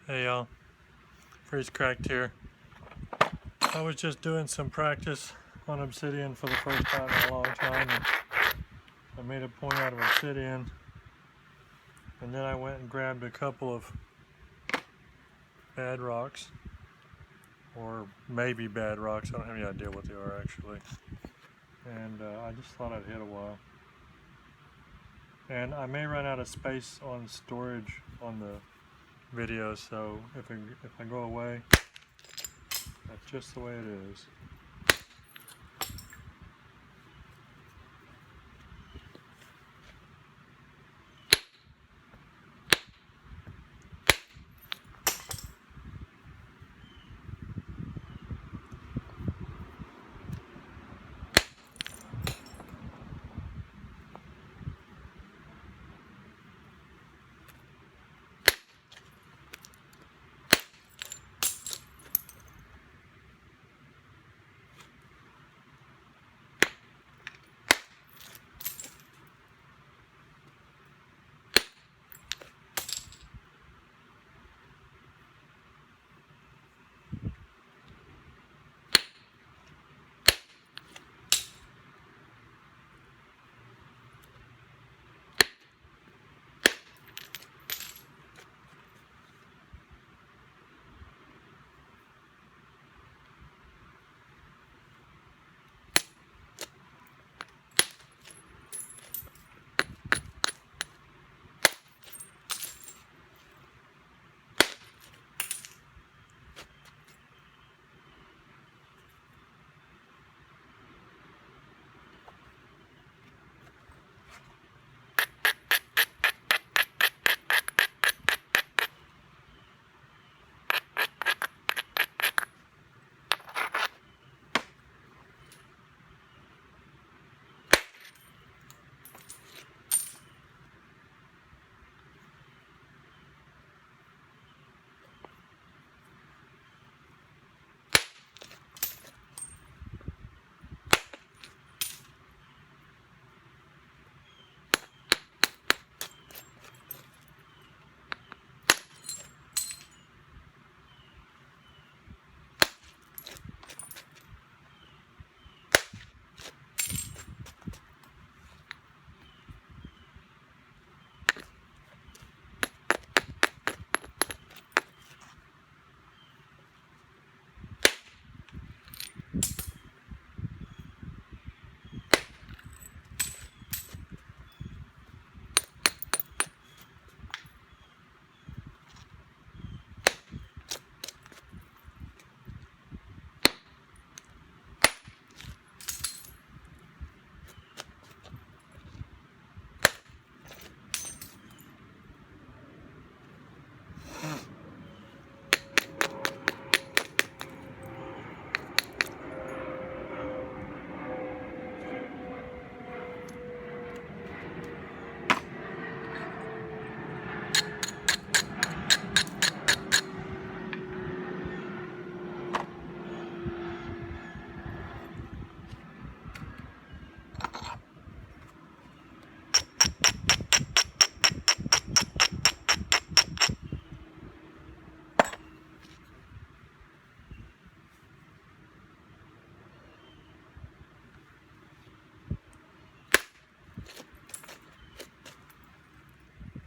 Hey y'all, Freeze Cracked here. I was just doing some practice on obsidian for the first time in a long time. And I made a point out of obsidian, and then I went and grabbed a couple of bad rocks, or maybe bad rocks, I don't have any idea what they are actually. And I just thought I'd hit a while. And I may run out of space on storage on the video, so if I go away, that's just the way it is.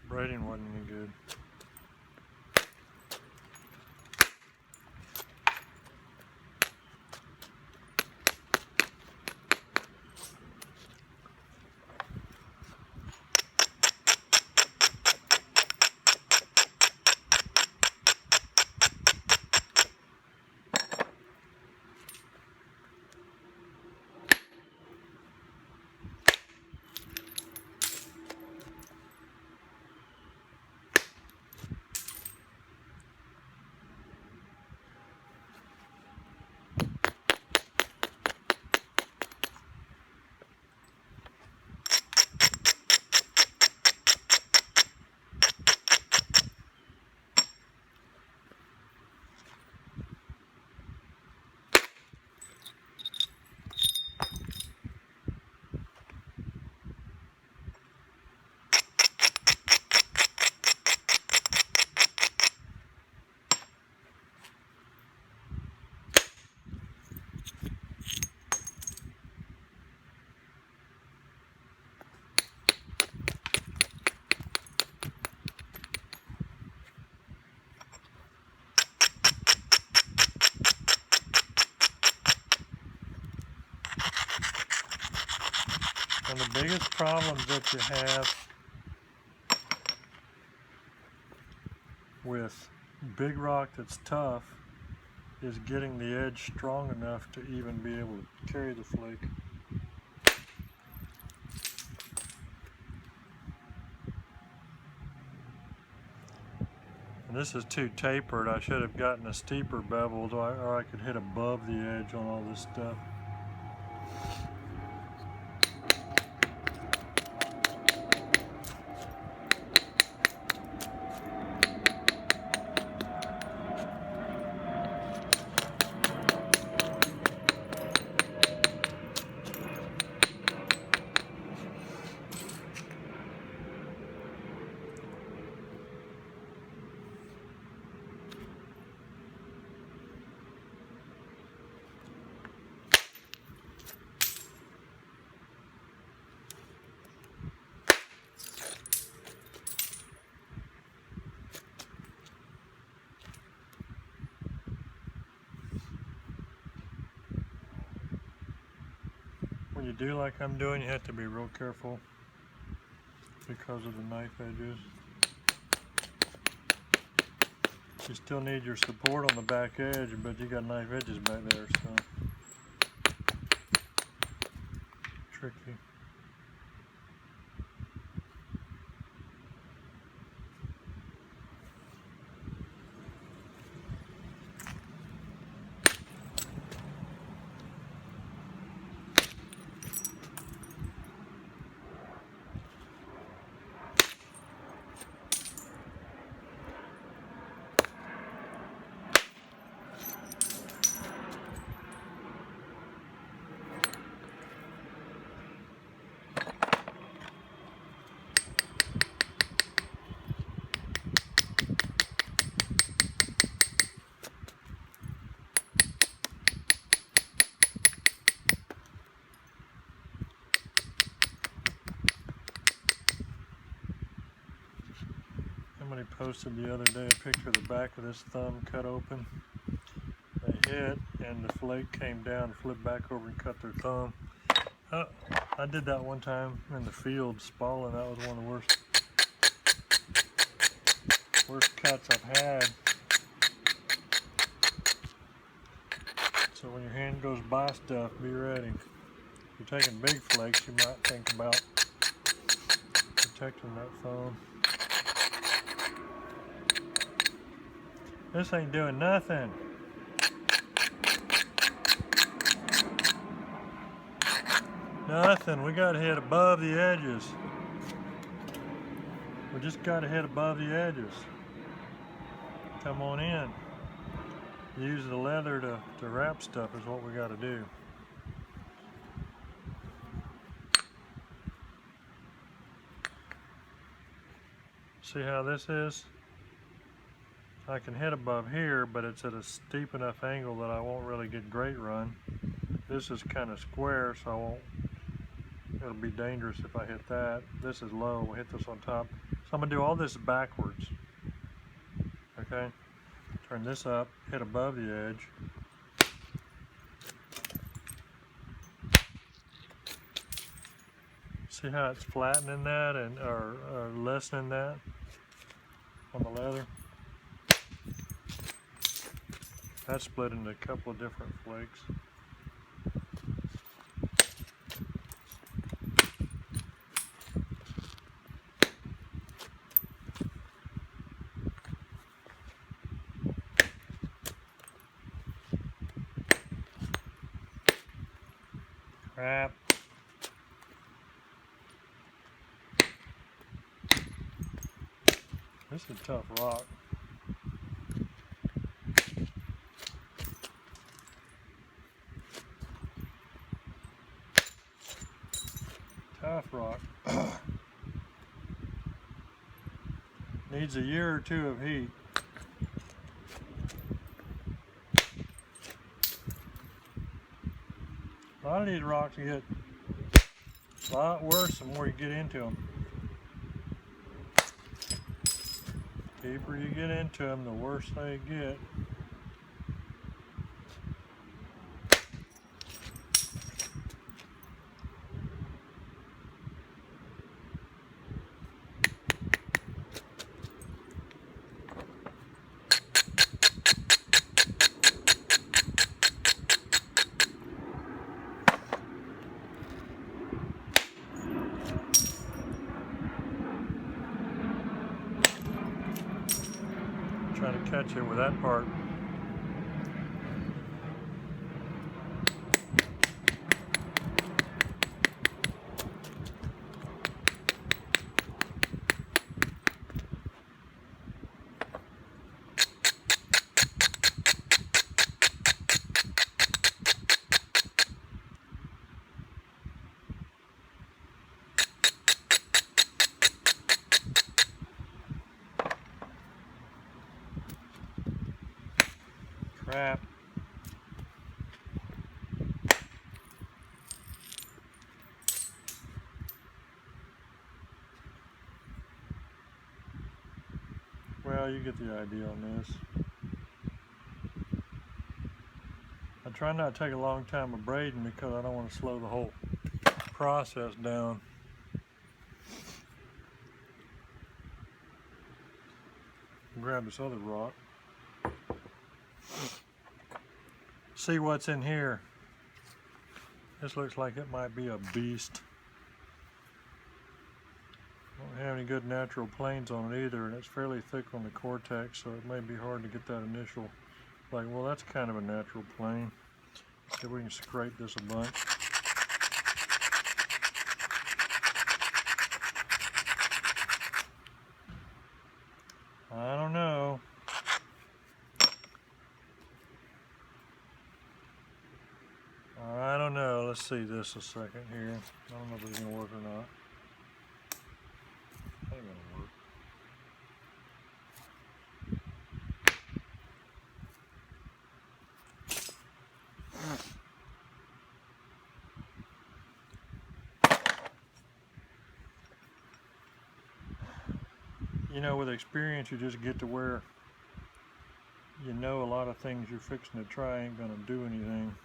Braiding wasn't any good. One of the biggest problems that you have with big rock that's tough is getting the edge strong enough to even be able to carry the flake. And this is too tapered. I should have gotten a steeper bevel, or I could hit above the edge on all this stuff. When you do like I'm doing, you have to be real careful because of the knife edges. You still need your support on the back edge, but you got knife edges back there, so tricky. Somebody posted the other day a picture of the back of this thumb cut open. They hit and the flake came down, flipped back over and cut their thumb. I did that one time in the field, spalling. That was one of the worst cuts I've had. So when your hand goes by stuff, be ready. If you're taking big flakes, you might think about protecting that thumb. This ain't doing nothing. Nothing. We got to hit above the edges. We just got to hit above the edges. Come on in. Use the leather to wrap stuff is what we got to do. See how this is? I can hit above here, but it's at a steep enough angle that I won't really get great run. This is kind of square, so it'll be dangerous if I hit that. This is low, we'll hit this on top. So I'm gonna do all this backwards. Okay? Turn this up, hit above the edge. See how it's flattening that or lessening that on the leather? That's split into a couple of different flakes. Crap. This is tough rock. Tough rock. Needs a year or two of heat. A lot of these rocks get a lot worse the more you get into them. The deeper you get into them, the worse they get. to catch it with that part. Crap. Well, you get the idea on this. I try not to take a long time of braiding because I don't want to slow the whole process down. Grab this other rock. See what's in here. This looks like it might be a beast. Don't have any good natural planes on it either, and it's fairly thick on the cortex, so it may be hard to get that initial, like, well, that's kind of a natural plane. See if we can scrape this a bunch. I don't know. I don't know. Let's see this a second here. I don't know if it's going to work or not. It ain't going to work. You know, with experience, you just get to where you know a lot of things you're fixing to try ain't going to do anything.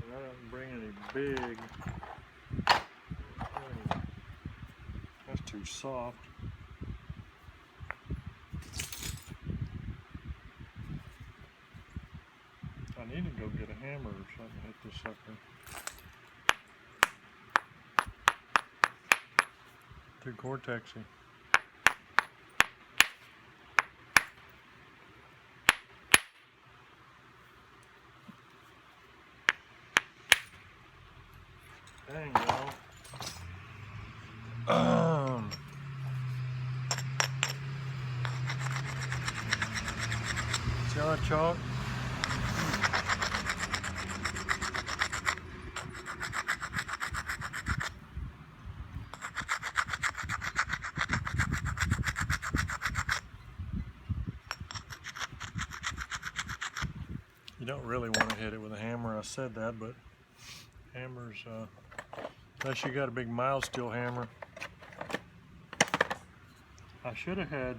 I don't bring any big. That's too soft. I need to go get a hammer or something to hit this sucker. Too cortexy. There you go. See how that chalk? You don't really want to hit it with a hammer. I said that, but hammers, unless you got a big mild steel hammer. I should have had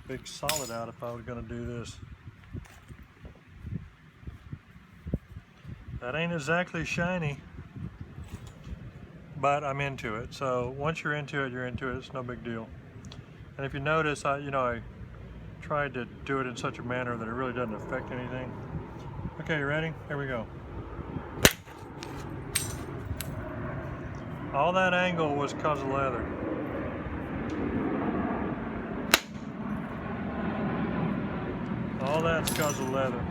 big solid out if I was going to do this. That ain't exactly shiny, but I'm into it. So once you're into it, you're into it. It's no big deal. And if you notice, I tried to do it in such a manner that it really doesn't affect anything. Okay, you ready? Here we go. All that angle was because of leather. All that's because of leather.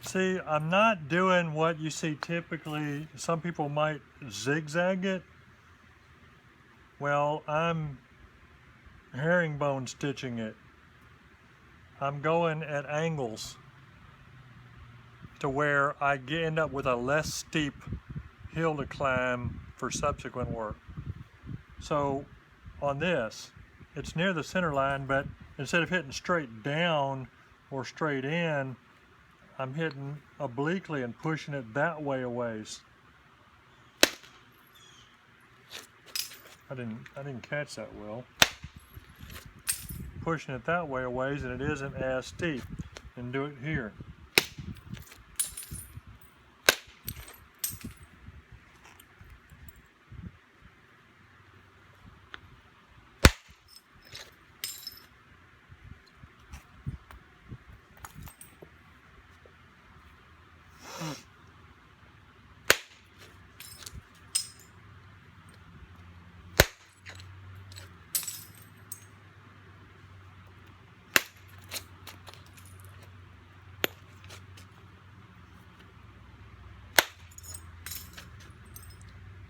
See, I'm not doing what you see typically. Some people might zigzag it. Well, I'm herringbone stitching it. I'm going at angles to where I end up with a less steep hill to climb for subsequent work. So on this, it's near the center line, but instead of hitting straight down or straight in, I'm hitting obliquely and pushing it that way a ways. I didn't catch that well. Pushing it that way a ways, and it isn't as steep. And do it here.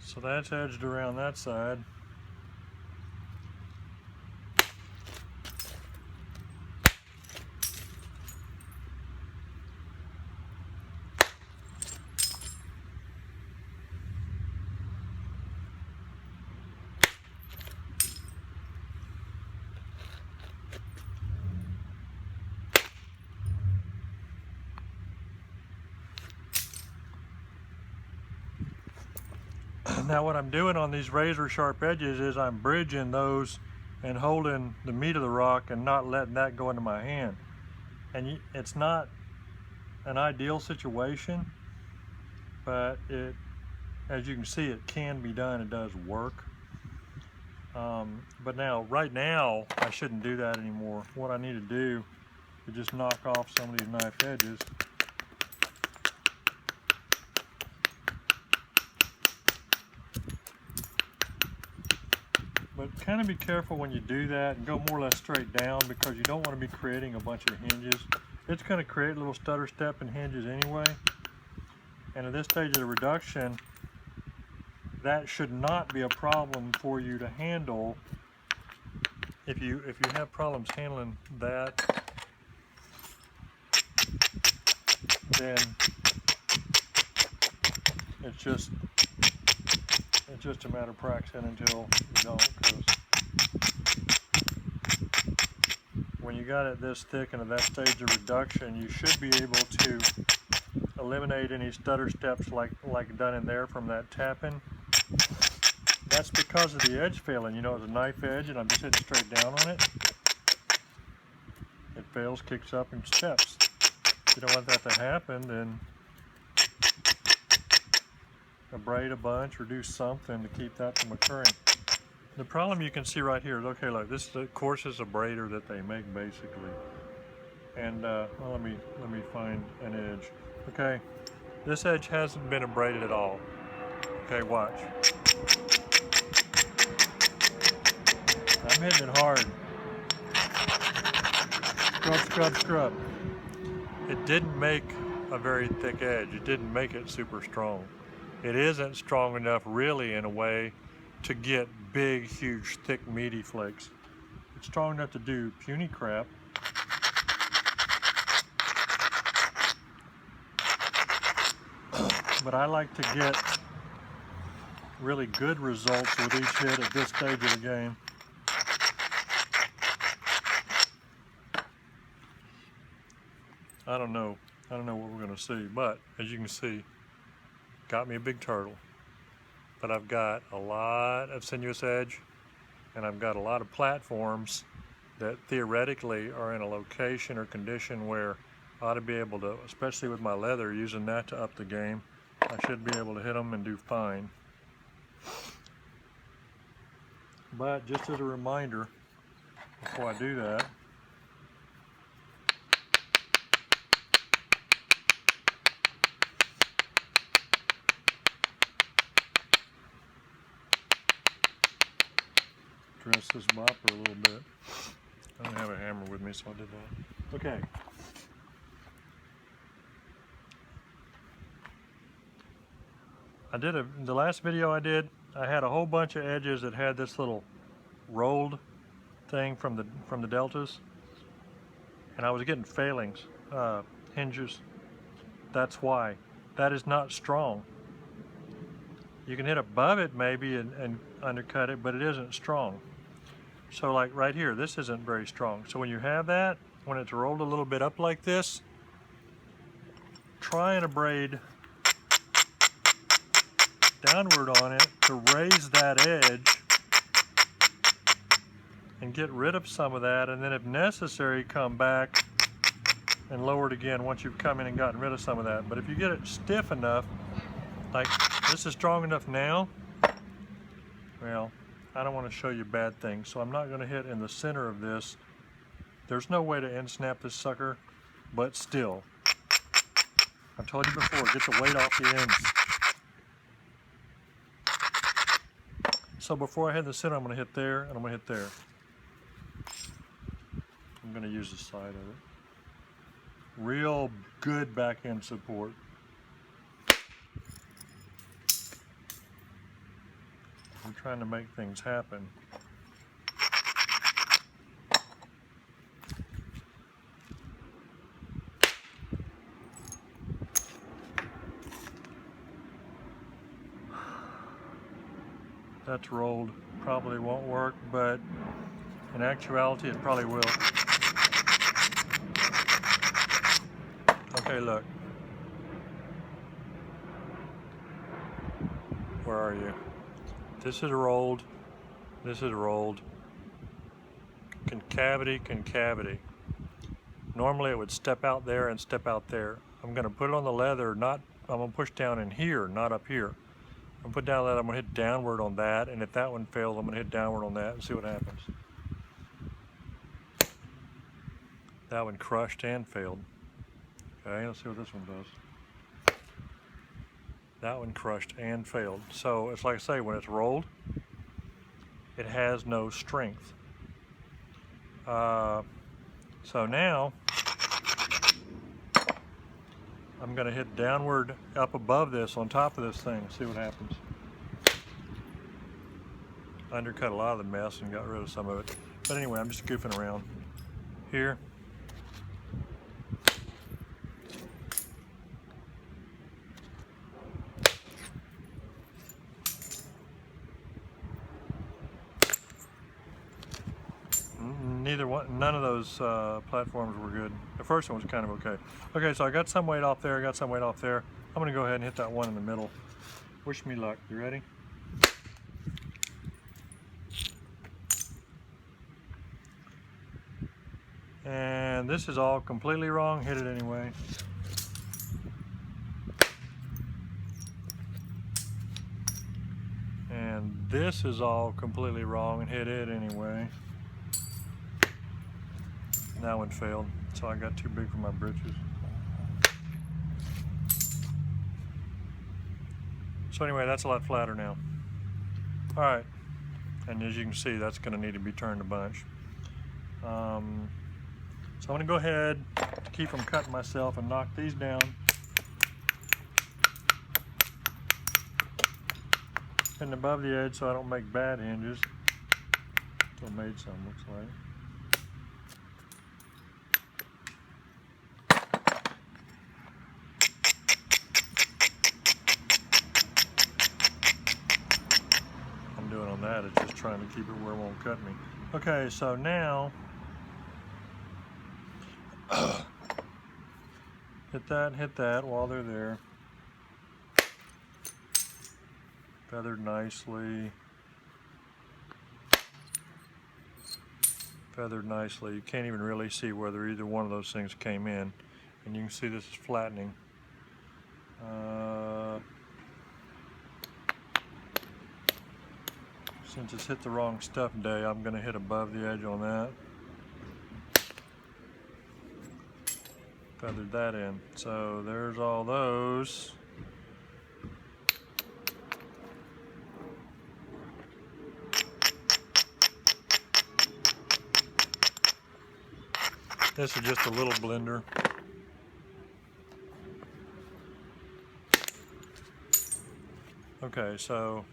So that's edged around that side. Now what I'm doing on these razor sharp edges is I'm bridging those and holding the meat of the rock and not letting that go into my hand. And it's not an ideal situation, but as you can see, it can be done. It does work. But right now, I shouldn't do that anymore. What I need to do is just knock off some of these knife edges. But kind of be careful when you do that and go more or less straight down, because you don't want to be creating a bunch of hinges. It's going to create a little stutter step and hinges anyway. And at this stage of the reduction, that should not be a problem for you to handle. If you have problems handling that, then it's just a matter of practicing until you don't. Because when you got it this thick and at that stage of reduction, you should be able to eliminate any stutter steps like done in there from that tapping. That's because of the edge failing. You know, it's a knife edge and I'm just hitting straight down on it. It fails, kicks up, and steps. If you don't want that to happen, then braid a bunch or do something to keep that from occurring. The problem you can see right here is, okay, look, this of course is a braider that they make basically. And well, let me find an edge. Okay, this edge hasn't been abraded at all. Okay, watch. I'm hitting it hard. Scrub, scrub, scrub. It didn't make a very thick edge. It didn't make it super strong. It isn't strong enough really in a way to get big, huge, thick, meaty flakes. It's strong enough to do puny crap. But I like to get really good results with each hit at this stage of the game. I don't know what we're going to see, but as you can see, got me a big turtle. But I've got a lot of sinuous edge, and I've got a lot of platforms that theoretically are in a location or condition where I ought to be able to, especially with my leather, using that to up the game, I should be able to hit them and do fine. But just as a reminder, before I do that, dress this bopper a little bit. I don't have a hammer with me, so I did that. Okay. The last video I did, I had a whole bunch of edges that had this little rolled thing from the deltas, and I was getting failings, hinges. That's why. That is not strong. You can hit above it maybe and undercut it, but it isn't strong. So like right here, this isn't very strong. So when you have that, when it's rolled a little bit up like this, try and braid downward on it to raise that edge and get rid of some of that, and then if necessary come back and lower it again once you've come in and gotten rid of some of that. But if you get it stiff enough, like this is strong enough now, well, I don't want to show you bad things, so I'm not going to hit in the center of this. There's no way to end snap this sucker, but still, I've told you before, get the weight off the ends. So before I hit the center, I'm going to hit there, and I'm going to hit there. I'm going to use the side of it. Real good back end support. I'm trying to make things happen. That's rolled. Probably won't work, but in actuality it probably will. Okay, look. Where are you? This is rolled. This is rolled. Concavity, concavity. Normally it would step out there and step out there. I'm going to put it on the leather, I'm going to push down in here, not up here. I'm going to put down that, I'm going to hit downward on that, and if that one fails, I'm going to hit downward on that and see what happens. That one crushed and failed. Okay, let's see what this one does. That one crushed and failed. So it's like I say, when it's rolled, it has no strength. So now, I'm going to hit downward up above this, on top of this thing, see what happens. I undercut a lot of the mess and got rid of some of it. But anyway, I'm just goofing around. Here. None of those platforms were good. The first one was kind of okay. Okay, so I got some weight off there, I got some weight off there. I'm gonna go ahead and hit that one in the middle. Wish me luck. You ready? And this is all completely wrong. Hit it anyway. And this is all completely wrong and hit it anyway. That one failed, so I got too big for my britches. So anyway, that's a lot flatter now. All right, and as you can see, that's gonna need to be turned a bunch. So I'm gonna go ahead to keep from cutting myself and knock these down. Hitting above the edge so I don't make bad hinges. Still made some, looks like. That it's just trying to keep it where it won't cut me. Okay, so now hit that while they're there. Feathered nicely. Feathered nicely. You can't even really see whether either one of those things came in. And you can see this is flattening. Since it's hit the wrong stuff day, I'm going to hit above the edge on that. Feathered that in. So there's all those. This is just a little blender. Okay, so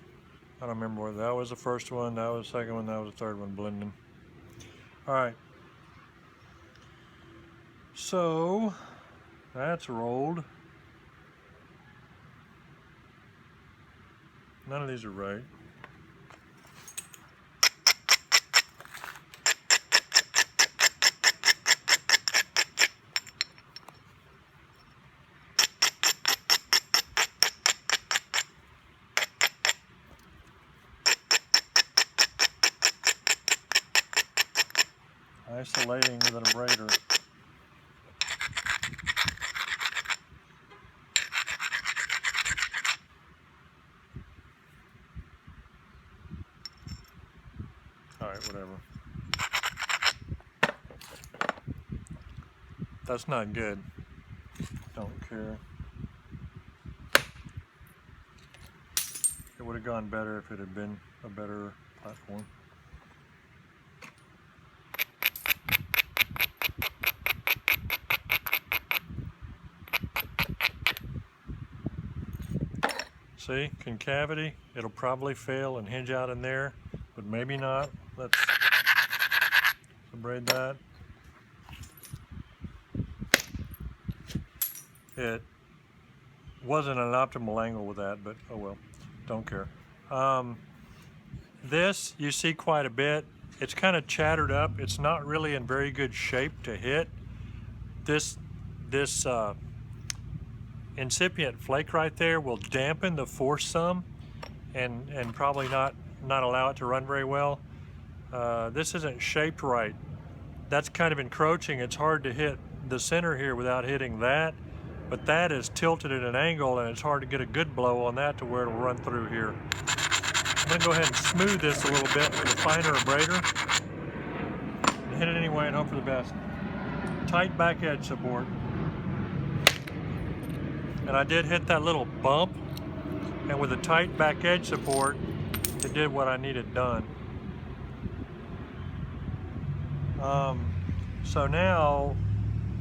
I don't remember whether that was the first one, that was the second one, that was the third one, blending. All right. So that's rolled. None of these are right. isolating with an abrader. Alright, whatever. That's not good. Don't care. It would have gone better if it had been a better platform. See, concavity, it'll probably fail and hinge out in there, but maybe not. Let's braid that. It wasn't an optimal angle with that, but oh well, don't care. This, you see quite a bit. It's kind of chattered up. It's not really in very good shape to hit. This incipient flake right there will dampen the force some and probably not allow it to run very well. This isn't shaped right. That's kind of encroaching. It's hard to hit the center here without hitting that, but that is tilted at an angle and it's hard to get a good blow on that to where it'll run through here. I'm gonna go ahead and smooth this a little bit with a finer abrader and hit it anyway and hope for the best. Tight back edge support. And I did hit that little bump, and with a tight back edge support, it did what I needed done. So now,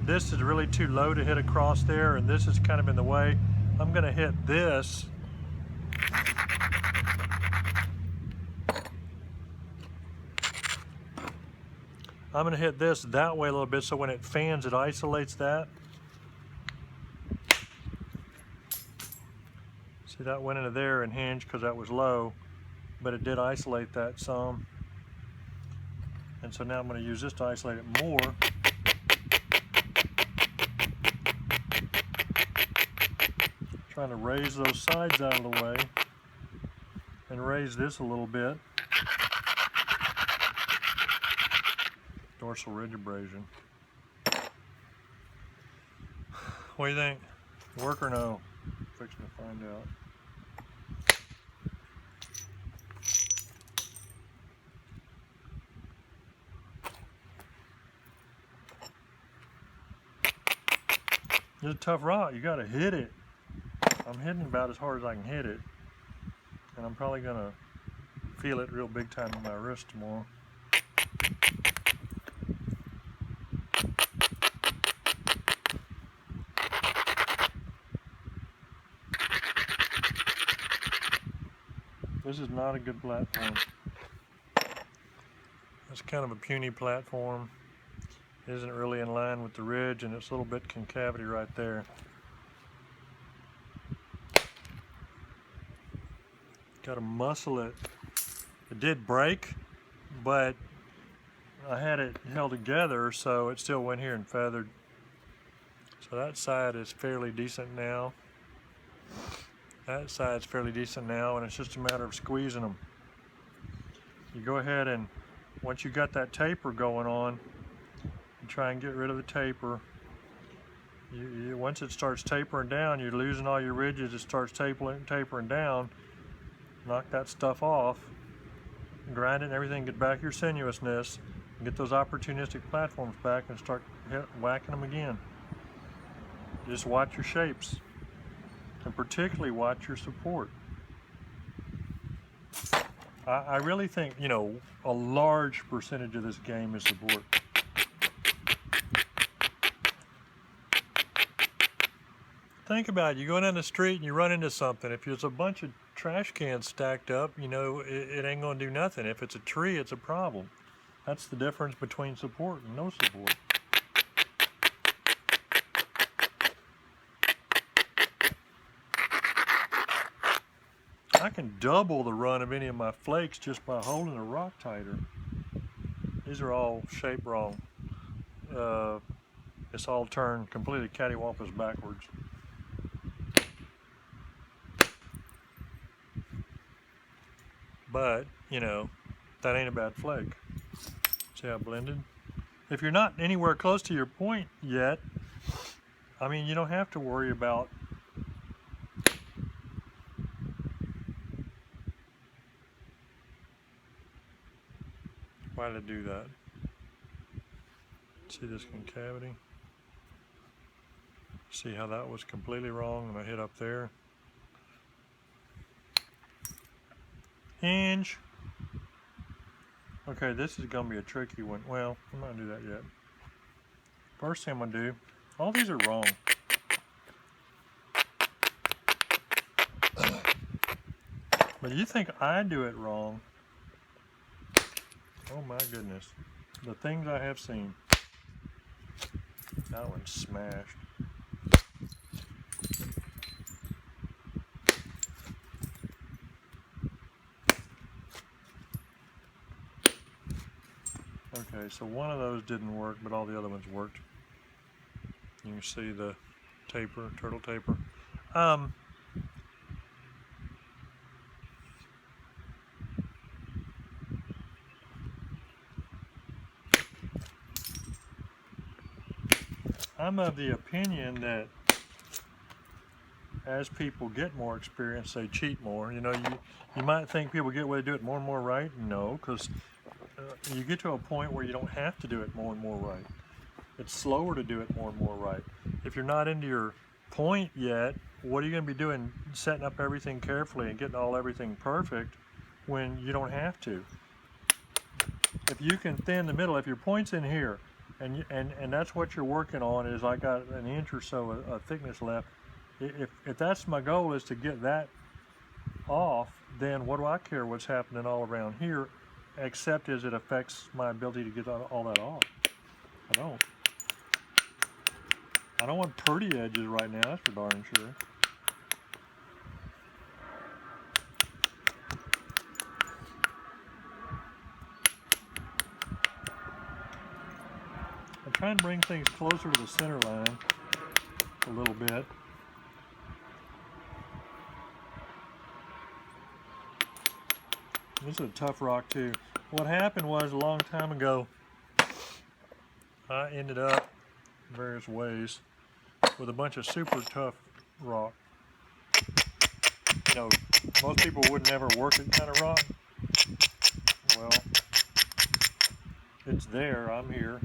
this is really too low to hit across there, and this is kind of in the way. I'm gonna hit this. I'm gonna hit this that way a little bit so when it fans, it isolates that. See, that went into there and hinged because that was low, but it did isolate that some. And so now I'm going to use this to isolate it more. Trying to raise those sides out of the way and raise this a little bit. Dorsal ridge abrasion. What do you think? Work or no? Fixing to find out. It's a tough rock. You got to hit it. I'm hitting about as hard as I can hit it, and I'm probably gonna feel it real big time in my wrist tomorrow. This is not a good platform. It's kind of a puny platform. It isn't really in line with the ridge, and it's a little bit concavity right there. Got to muscle it. It did break, but I had it held together, so it still went here and feathered. So that side is fairly decent now. That side's fairly decent now, and it's just a matter of squeezing them. You go ahead and, once you got that taper going on, you try and get rid of the taper. Once it starts tapering down, you're losing all your ridges. It starts tapering down. Knock that stuff off, grind it and everything, get back your sinuousness, and get those opportunistic platforms back and start whacking them again. Just watch your shapes, and particularly watch your support. I really think, you know, a large percentage of this game is support. Think about it, you go down the street and you run into something. If there's a bunch of trash cans stacked up, you know, it ain't gonna do nothing. If it's a tree, it's a problem. That's the difference between support and no support. I can double the run of any of my flakes just by holding a rock tighter. These are all shaped wrong. It's all turned completely cattywampus backwards. But, you know, that ain't a bad flake. See how blended? if you're not anywhere close to your point yet, I mean, you don't have to worry about why did it do that? See this concavity? See how that was completely wrong and I hit up there? Hinge. Okay, this is going to be a tricky one. Well, I'm not going to do that yet. First thing I'm going to do, all these are wrong. But you think I do it wrong? Oh my goodness. The things I have seen. That one's smashed. Okay, so one of those didn't work, but all the other ones worked. You can see the taper, turtle taper. I'm of the opinion that as people get more experience, they cheat more. You know, you might think people get away to do it more and more right. No, because you get to a point where you don't have to do it more and more right. It's slower to do it more and more right. If you're not into your point yet, what are you going to be doing, setting up everything carefully and getting everything perfect when you don't have to? If you can thin the middle, if your point's in here, and that's what you're working on, is I got an inch or so of thickness left. If that's my goal, is to get that off, then what do I care what's happening all around here, except as it affects my ability to get all that off. I don't want pretty edges right now, that's for darn sure. I'm trying to bring things closer to the center line a little bit. This is a tough rock too. What happened was, a long time ago, I ended up various ways with a bunch of super tough rock. You know, most people would never work that kind of rock. Well, it's there, I'm here.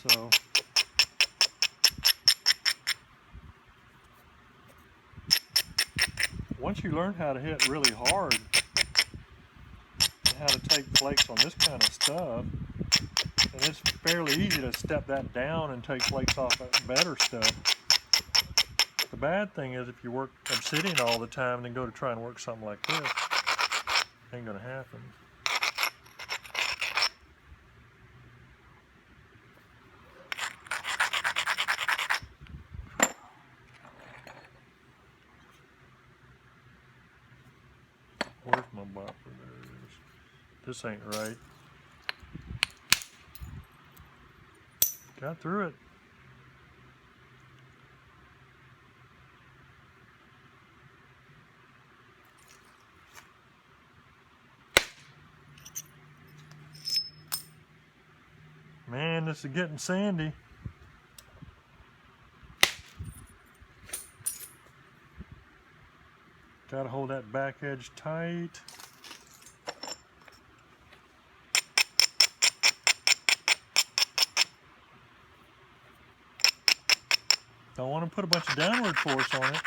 So once you learn how to hit really hard and how to take flakes on this kind of stuff, and it's fairly easy to step that down and take flakes off of better stuff. The bad thing is, if you work obsidian all the time and then go to try and work something like this, ain't gonna happen. Where's my bopper? There it is. This ain't right. Got through it. Man, this is getting sandy. Gotta hold that back edge tight. Don't want to put a bunch of downward force on it.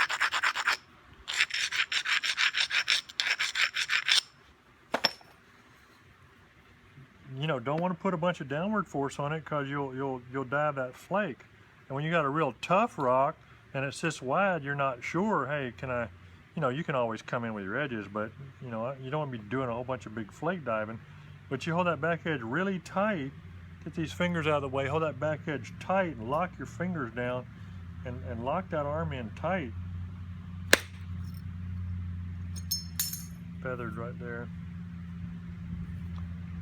You know, don't want to put a bunch of downward force on it, because you'll dive that flake. And when you got a real tough rock and it's this wide, you're not sure, hey, can I, you know, you can always come in with your edges, but you know, you don't want to be doing a whole bunch of big flake diving. But you hold that back edge really tight, get these fingers out of the way, hold that back edge tight and lock your fingers down and lock that arm in tight. Feathered right there.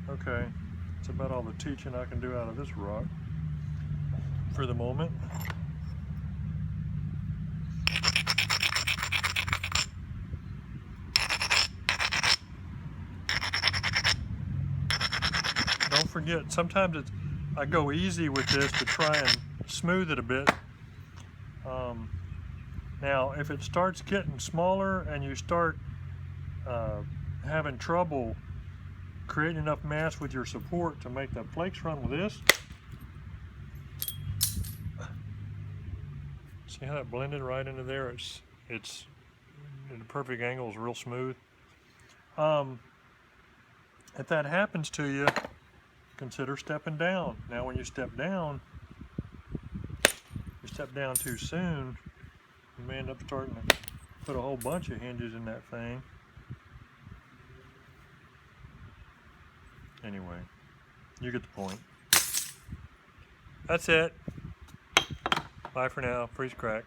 Okay, that's about all the teaching I can do out of this rock for the moment. Don't forget, sometimes I go easy with this to try and smooth it a bit. Now, if it starts getting smaller and you start having trouble creating enough mass with your support to make the flakes run with this, see how that blended right into there? It's at a perfect angle, it's real smooth. If that happens to you, consider stepping down. Now when you step down too soon, you may end up starting to put a whole bunch of hinges in that thing. Anyway, you get the point. That's it. Bye for now. Freeze crack.